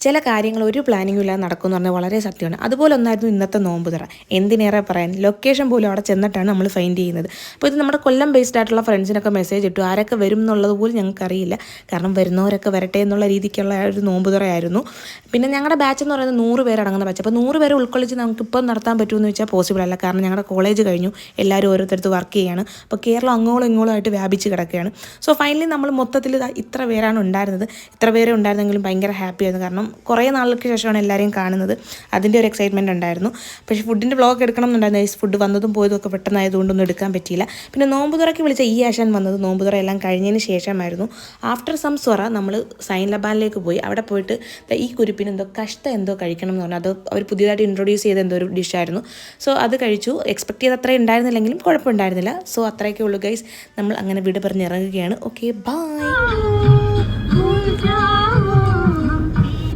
ചില കാര്യങ്ങൾ ഒരു പ്ലാനിങ്ങും ഇല്ലാതെ നടക്കുമെന്ന് പറഞ്ഞാൽ വളരെ സത്യമാണ്. അതുപോലെ ഒന്നായിരുന്നു ഇന്നത്തെ നോമ്പ് തുറ. എന്തിനേറെ പറയാൻ, ലൊക്കേഷൻ പോലും അവിടെ ചെന്നിട്ടാണ് നമ്മൾ ഫൈൻഡ് ചെയ്യുന്നത്. അപ്പോൾ ഇത് നമ്മുടെ കൊല്ലം ബേസ്ഡ് ആയിട്ടുള്ള ഫ്രണ്ട്സിനൊക്കെ മെസ്സേജ് ഇട്ടു. ആരൊക്കെ വരും എന്നുള്ളത് പോലും ഞങ്ങൾക്കറിയില്ല. കാരണം വരുന്നവരൊക്കെ വരട്ടെ എന്നുള്ള രീതിക്കുള്ള ഒരു നോമ്പ് തുറയായിരുന്നു. പിന്നെ ഞങ്ങളുടെ ബാച്ച് എന്ന് പറയുന്നത് 100 പേരടങ്ങുന്ന ബാച്ച്. അപ്പോൾ 100 പേരെ ഉൾക്കൊള്ളിച്ച് നമുക്കിപ്പോൾ നടത്താൻ പറ്റുമെന്ന് വെച്ചാൽ പോസിബിൾ അല്ല. കാരണം ഞങ്ങളുടെ കോളേജ് കഴിഞ്ഞു, എല്ലാവരും ഓരോരുത്തരത്ത് വർക്ക് ചെയ്യുകയാണ്. അപ്പോൾ കേരളം അങ്ങോളം ഇങ്ങോളം ആയിട്ട് വ്യാപിച്ച് കിടക്കുകയാണ്. സോ ഫൈനലി നമ്മൾ മൊത്തത്തിൽ ഇത്ര പേരാണ് ഉണ്ടായിരുന്നത്. ഇത്ര പേരെ ഉണ്ടായിരുന്നെങ്കിലും ഭയങ്കര ഹാപ്പി ആയിരുന്നു. കാരണം കുറേ നാളുകൾക്ക് ശേഷമാണ് എല്ലാവരെയും കാണുന്നത്. അതിൻ്റെ ഒരു എക്സൈറ്റ്മെൻറ്റ് ഉണ്ടായിരുന്നു. പക്ഷേ ഫുഡിൻ്റെ വ്ളോഗ് എടുക്കണം എന്നുണ്ടായിരുന്നു. ഫുഡ് വന്നതും പോയതും ഒക്കെ പെട്ടെന്നായതുകൊണ്ടൊന്നും എടുക്കാൻ പറ്റിയില്ല. പിന്നെ നോമ്പ് തുറയ്ക്ക് വിളിച്ച ഈ ആശാൻ വന്നത് നോമ്പ് തുറ എല്ലാം കഴിഞ്ഞതിന് ശേഷമായിരുന്നു. ആഫ്റ്റർ സം സ്വറ നമ്മൾ സൈൻ ലബാനിലേക്ക് പോയി. അവിടെ പോയിട്ട് ഈ കുരിപ്പിന് എന്തോ കഴിക്കണം എന്ന് പറഞ്ഞു. അത് അവർ പുതിയതായിട്ട് ഇൻട്രൊഡ്യൂസ് ചെയ്ത എന്തോ ഒരു ഡിഷായിരുന്നു. സോ അത് കഴിച്ചു. എക്സ്പെക്ട് ചെയ്ത് അത്രയും ഉണ്ടായിരുന്നില്ലെങ്കിലും കുഴപ്പമുണ്ടായിരുന്നില്ല. സോ അത്രയൊക്കെ ഉള്ളൂ ഗൈസ്. നമ്മൾ അങ്ങനെ വിട പറഞ്ഞ് ഇറങ്ങുകയാണ്. Okay, by.